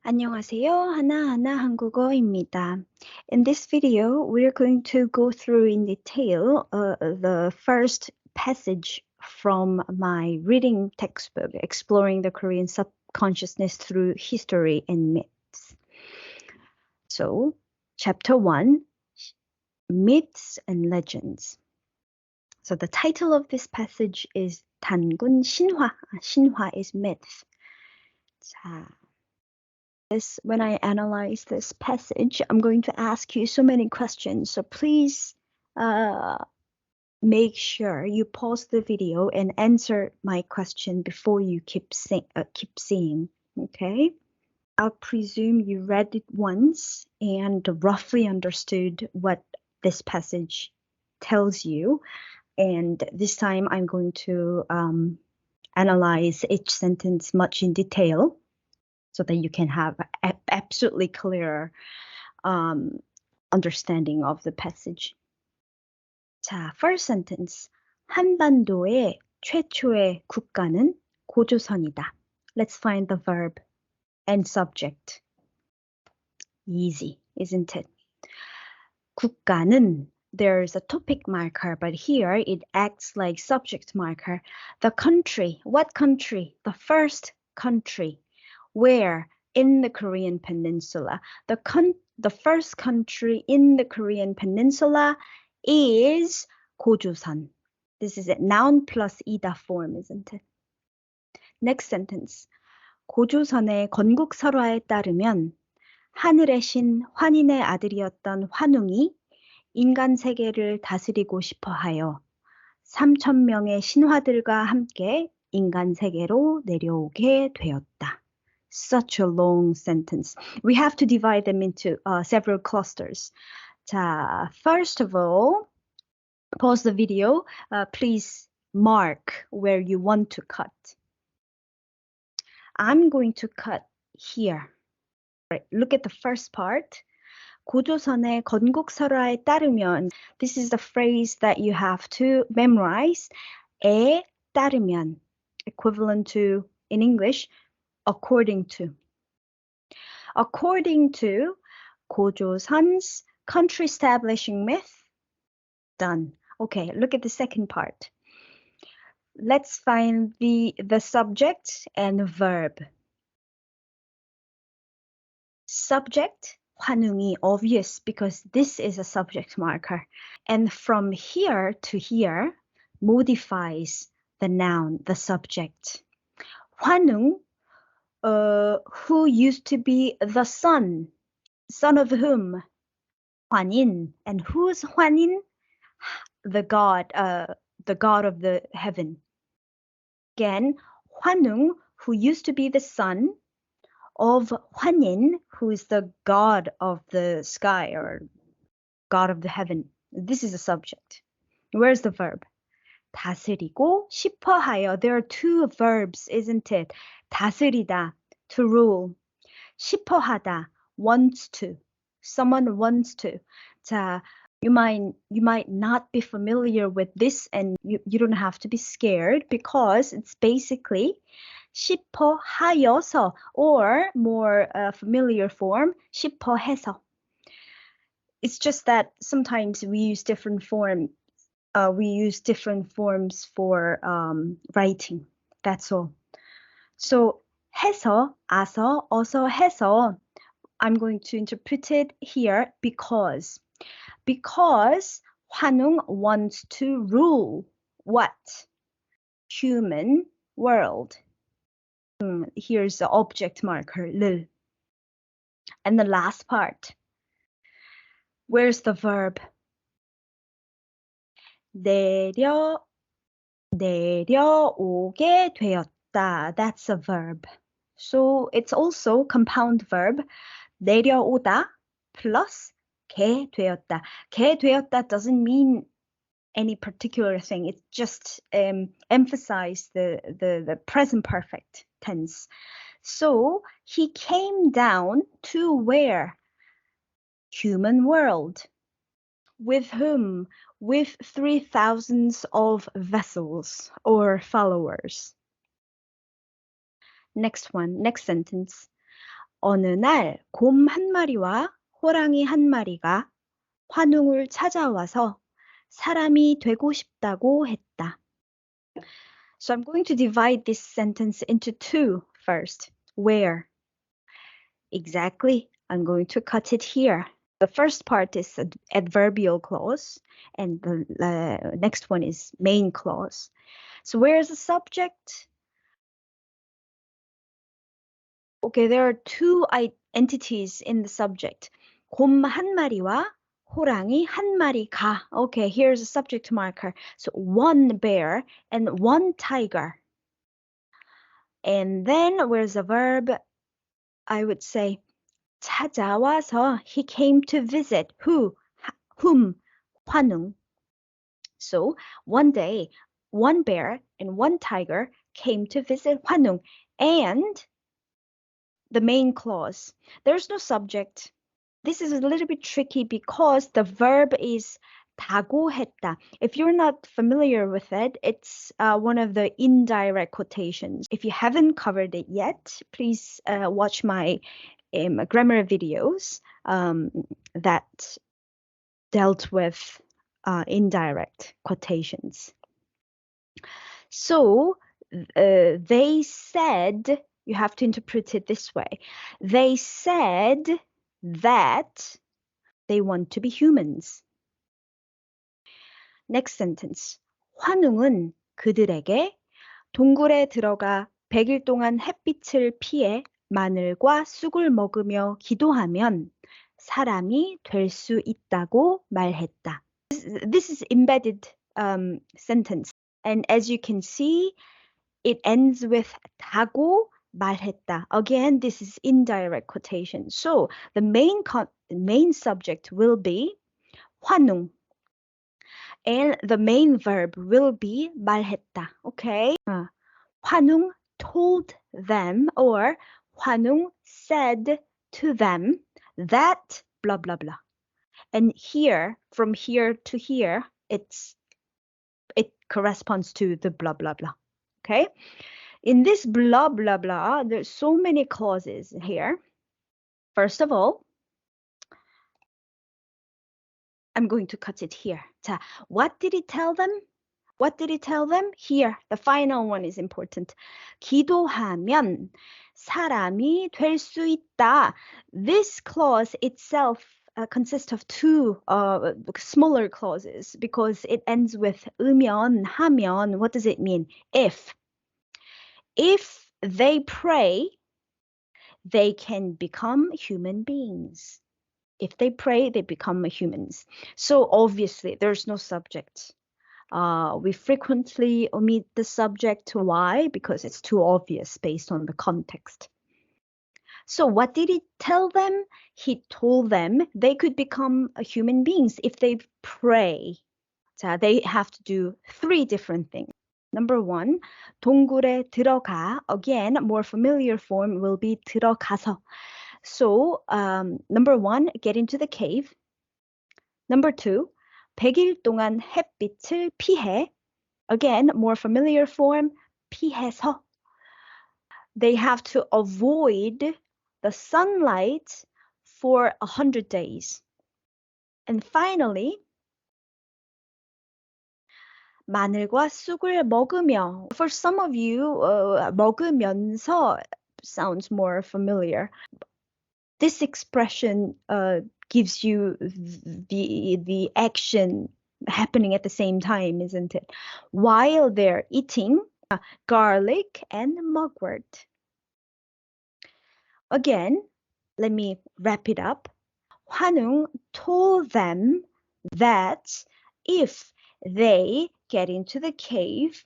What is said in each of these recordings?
안녕하세요. 하나하나 한국어입니다. In this video, we're going to go through in detail the first passage from my reading textbook, Exploring the Korean Subconsciousness Through History and Myths. So, Chapter 1, Myths and Legends. So the title of this passage is 단군신화. 신화 is myth. 자, when I analyze this passage, I'm going to ask you so many questions. So please make sure you pause the video and answer my question before you keep seeing. Okay? I'll presume you read it once and roughly understood what this passage tells you. And this time I'm going to analyze each sentence much in detail so that you can have absolutely clear understanding of the passage. 자, first sentence. 한반도의 최초의 국가는 고조선이다. Let's find the verb and subject. Easy, isn't it? 국가는, there's a topic marker, but here it acts like subject marker. The country, what country? The first country. Where? In the Korean Peninsula. The first country in the Korean Peninsula is 고조선. This is a noun plus ida form, isn't it? Next sentence. 고조선의 건국설화에 따르면 하늘의 신 환인의 아들이었던 환웅이 인간 세계를 다스리고 싶어하여 3,000명의 신화들과 함께 인간 세계로 내려오게 되었다. Such a long sentence. We have to divide them into several clusters. 자, first of all, pause the video. Please mark where you want to cut. I'm going to cut here. Right, look at the first part. 고조선의 건국설화에 따르면, this is the phrase that you have to memorize. 에 따르면, equivalent to, in English, according to. According to 고조선's country establishing myth, done. Okay, look at the second part. Let's find the subject and the verb. Subject, 환웅이, obvious because this is a subject marker. And from here to here modifies the noun, the subject. 환웅, who used to be the son of whom? 환인. And who's 환인? The god of the heaven. Again, 환웅, who used to be the son of 환인, who is the god of the sky or god of the heaven. This is a subject. Where's the verb? 다스리고 싶어하여. There are two verbs, isn't it? 다스리다, to rule. 싶어하다, wants to. Someone wants to. 자, you might not be familiar with this, and you don't have to be scared because it's basically 싶어하여서, or more familiar form, 싶어해서. It's just that sometimes we use different forms for writing. That's all. So 해서, 아서, 어서 해서, I'm going to interpret it here because 환웅 wants to rule what? Human world. Here's the object marker, 를. And the last part. Where's the verb? 내려오게 되었다. That's a verb. So it's also compound verb. 내려오다 plus 게 되었다. 게 되었다 doesn't mean any particular thing. It just emphasizes the present perfect tense. So he came down to where? Human world. With whom? With 3,000 of vessels or followers. Next one, next sentence. 어느 날 곰 한 마리와 호랑이 한 마리가 환웅을 찾아와서 사람이 되고 싶다고 했다. So I'm going to divide this sentence into two first. Where? Exactly. I'm going to cut it here. The first part is an adverbial clause, and the next one is main clause. So where is the subject? Okay, there are two entities in the subject. 곰 한 마리와 호랑이 한 마리가. Okay, here's a subject marker. So one bear and one tiger. And then where's the verb? I would say 찾아와서. He came to visit. Whom? 환웅. So one day, one bear and one tiger came to visit 환웅. And the main clause. There's no subject. This is a little bit tricky because the verb is 다고했다. If you're not familiar with it, it's one of the indirect quotations. If you haven't covered it yet, please watch my grammar videos that dealt with indirect quotations. So they said, you have to interpret it this way. They said that they want to be humans. Next sentence. 환웅은 그들에게 동굴에 들어가 100일 동안 햇빛을 피해 마늘과 쑥을 먹으며 기도하면 사람이 될 수 있다고 말했다. This is embedded sentence. And as you can see, it ends with 다고 말했다. Again, this is indirect quotation. So the main subject will be 환웅. And the main verb will be 말했다. Okay? 환웅 told them, or 환웅 said to them that blah blah blah. And here, from here to here, it corresponds to the blah blah blah. Okay? In this blah blah blah, there's so many clauses here. First of all, I'm going to cut it here. 자, what did he tell them? What did he tell them? Here, the final one is important. 기도하면 사람이 될 수 있다. This clause itself consists of two smaller clauses because it ends with 으면, 하면. What does it mean? If. If they pray, they can become human beings. If they pray, they become humans. So obviously, there's no subject. We frequently omit the subject. Why? Because it's too obvious based on the context. So what did he tell them? He told them they could become human beings if they pray. 자, they have to do three different things. Number one, 동굴에 들어가. Again, more familiar form will be 들어가서. So, number one, get into the cave. Number two, 100일 동안 햇빛을 피해. Again, more familiar form, 피해서. They have to avoid the sunlight for 100 days. And finally, 마늘과 쑥을 먹으며. For some of you, 먹으면서 sounds more familiar. This expression gives you the action happening at the same time, isn't it? While they're eating garlic and mugwort. Again, let me wrap it up. 환웅 told them that if they get into the cave,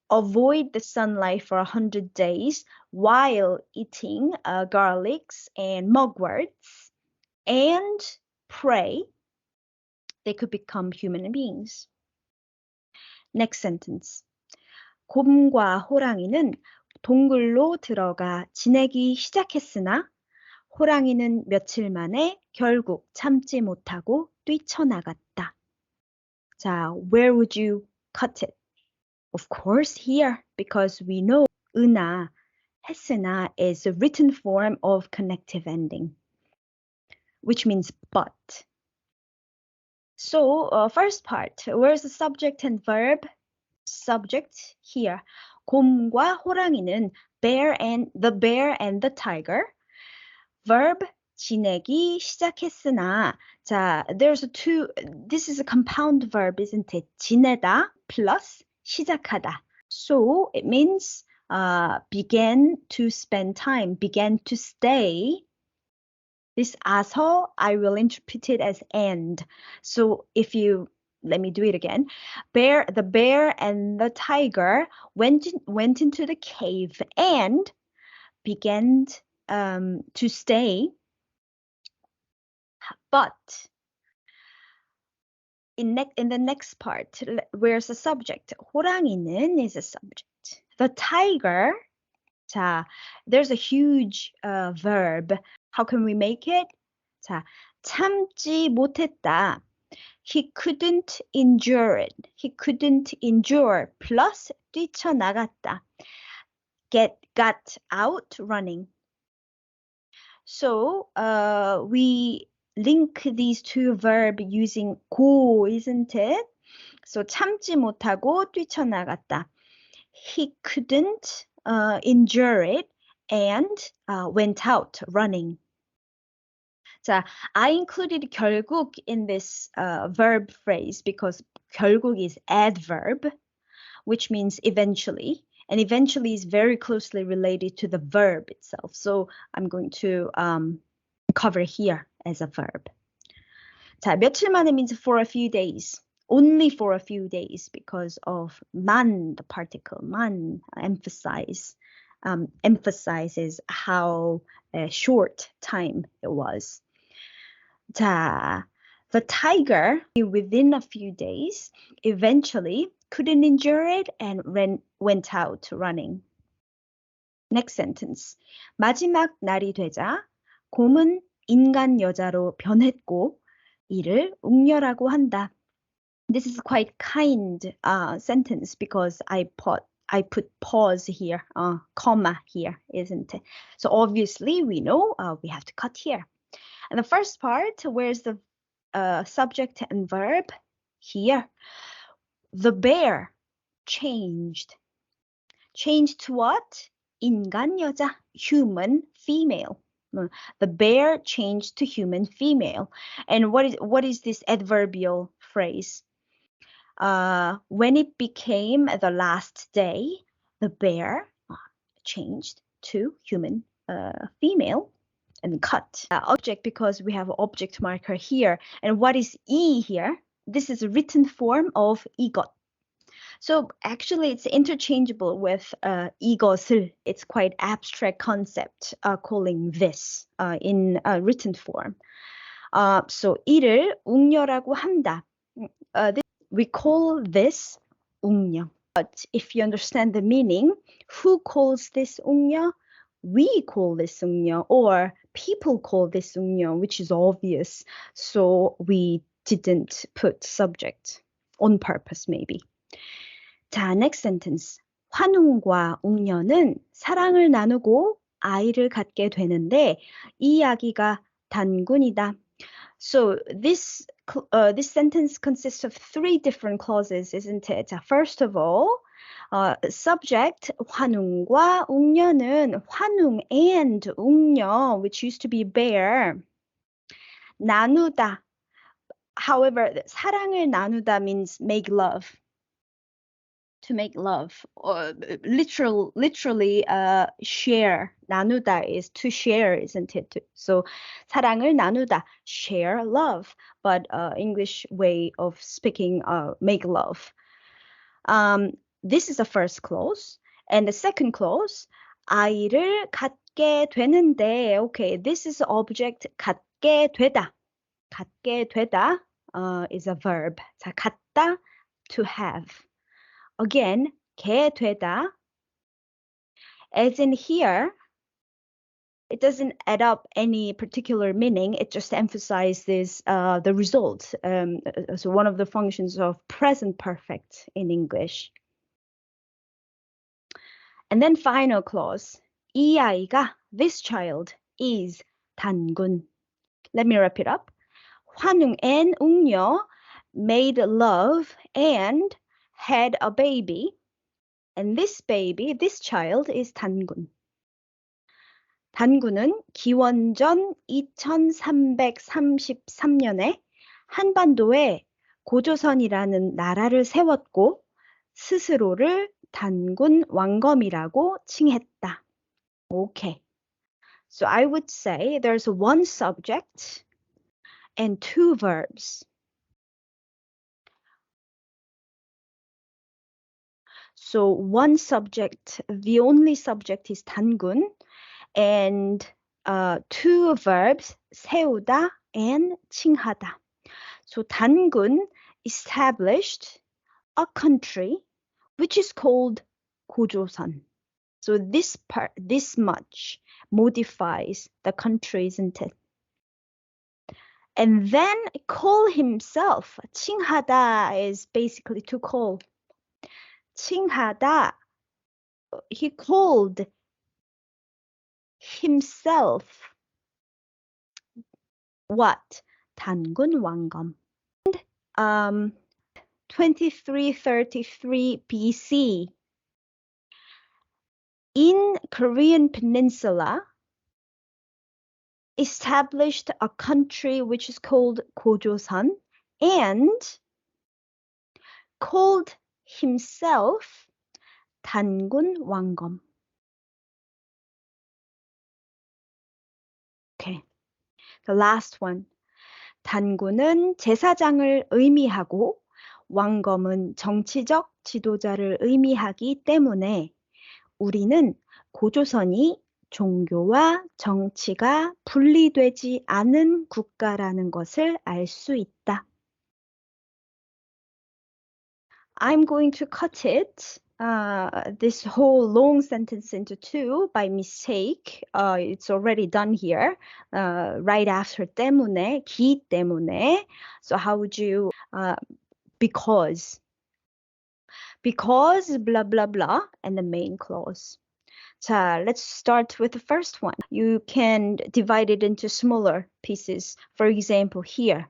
avoid the sunlight for 100 days while eating garlics and mugworts and pray, they could become human beings. Next sentence. 곰과 호랑이는 동굴로 들어가 지내기 시작했으나 호랑이는 며칠 만에 결국 참지 못하고 뛰쳐나갔다. 자, where would you cut it? Of course here, because we know 은하 했으나 is a written form of connective ending, which means but. So first part, where's the subject and verb? Subject here. 곰과 호랑이는 the bear and the tiger. Verb 지내기 시작했으나 자, this is a compound verb, isn't it? 지내다 plus 시작하다. So it means began to spend time, began to stay. This 아서, I will interpret it as end. So let me do it again. The bear and the tiger went into the cave and began to stay. But in the next part, where's the subject? 호랑이는 is a subject. The tiger, 자, there's a huge verb. How can we make it? 자, 참지 못했다. He couldn't endure it. He couldn't endure plus 뛰쳐나갔다. Got out running. So we link these two verbs using 고, isn't it? So 참지 못하고 뛰쳐나갔다. He couldn't endure it and went out running. 자, I included 결국 in this verb phrase because 결국 is adverb, which means eventually. And eventually is very closely related to the verb itself. So I'm going to cover here as a verb. 자, 며칠 만에 means for a few days. Only for a few days because of 만, the particle, 만, emphasizes how short time it was. 자, the tiger, within a few days, eventually couldn't endure it and went out running. Next sentence. 마지막 날이 되자 곰은 인간 여자로 변했고 이를 웅녀라고 한다. This is quite kind sentence because I put pause here, comma here, isn't it? So obviously we know we have to cut here. And the first part, where's the subject and verb? Here. The bear changed. Changed to what? 인간 여자, human female. The bear changed to human female. And what is this adverbial phrase? When it became the last day, the bear changed to human female and cut. Object because we have object marker here. And what is 이 here? This is a written form of 이것. So actually it's interchangeable with 이것을. It's quite abstract concept calling this in written form. So 이를 웅녀라고 한다. We call this 웅녀. But if you understand the meaning, who calls this 웅녀? We call this 웅녀, or people call this 웅녀, which is obvious. So we didn't put subject on purpose, maybe. 자, next sentence. 환웅과 웅녀는 사랑을 나누고 아이를 갖게 되는데 이 아기가 단군이다. So this sentence consists of three different clauses, isn't it? First of all, subject 환웅과 웅녀는 환웅 and 웅녀, which used to be bear, 나누다. However, 사랑을 나누다 means make love. To make love, or literally share. 나누다 is to share, isn't it? So 사랑을 나누다, share love, but English way of speaking, make love. This is the first clause, and the second clause, 아이를 갖게 되는데, okay, this is object 갖게 되다. 갖게 되다 is a verb. 자, 갖다, to have. Again, 게 되다. As in here, it doesn't add up any particular meaning. It just emphasizes the result. So one of the functions of present perfect in English. And then final clause, 이 아이가, this child, is 단군. Let me wrap it up. 환웅 and 웅녀 made love and had a baby. And this baby, this child, is 단군. 단군은 기원전 2333년에 한반도에 고조선이라는 나라를 세웠고 스스로를 단군 왕검이라고 칭했다. Okay. So I would say there's one subject and two verbs. So one subject, the only subject is 단군, and two verbs, 세우다 and 칭하다. So 단군 established a country which is called 고조선. So this much modifies the country, isn't it? And then call himself. 칭하다 is basically to call. 칭하다. He called himself what? 단군 왕검. 2333 BC. In Korean Peninsula, established a country which is called 고조선 and called himself 단군 왕검. Okay, the last one. 단군은 제사장을 의미하고 왕검은 정치적 지도자를 의미하기 때문에 우리는 고조선이 종교와 정치가 분리되지 않은 국가라는 것을 알 수 있다. I'm going to cut it, this whole long sentence into two by mistake. It's already done here, right after 때문에, 기 때문에. So how would you, because blah, blah, blah, and the main clause. 자, let's start with the first one. You can divide it into smaller pieces. For example, here,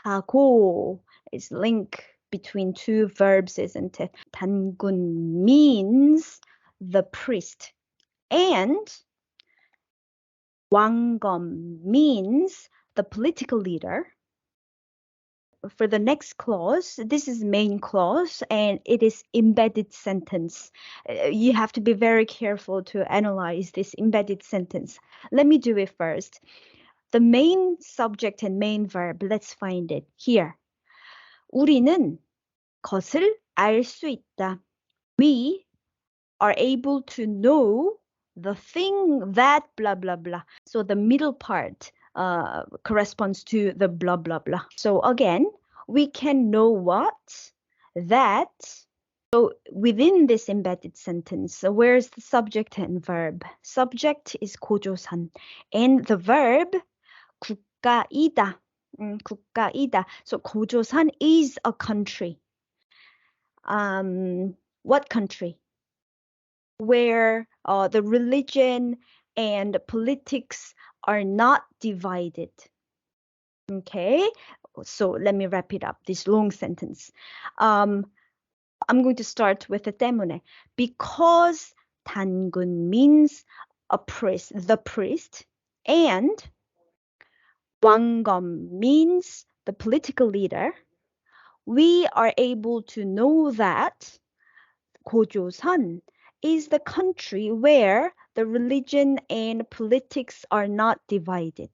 하고 is link between two verbs, isn't it? 단군 means the priest, and 왕검 means the political leader. For the next clause, this is main clause and it is embedded sentence. You have to be very careful to analyze this embedded sentence. Let me do it first. The main subject and main verb, let's find it here. 우리는 것을 알 수 있다. We are able to know the thing that blah, blah, blah. So the middle part corresponds to the blah, blah, blah. So again, we can know what, that. So within this embedded sentence, where's the subject and verb? Subject is 고조선, and the verb 국가이다. 국가이다. So 고조선 is a country. What country? Where the religion and politics are not divided. Okay, so let me wrap it up, this long sentence. I'm going to start with the 때문에. Because 단군 means a priest, the priest, and 왕검 means the political leader, we are able to know that 고조선 is the country where the religion and politics are not divided.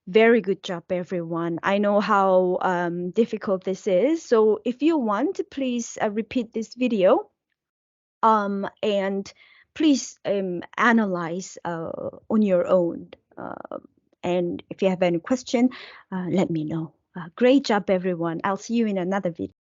Very good job, everyone. I know how difficult this is. So if you want, please repeat this video and please analyze on your own. And if you have any question, let me know. Great job, everyone. I'll see you in another video.